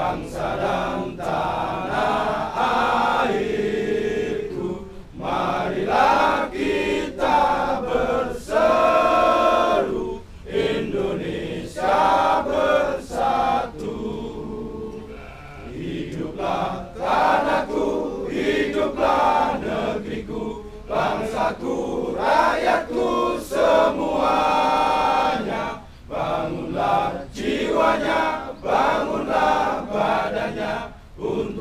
bangsa dan tanah airku. Marilah kita berseru, Indonesia bersatu. Hiduplah tanahku, hiduplah negeriku, bangsaku, rakyatku semuanya. Bangunlah jiwanya, bangunlah badannya, untuk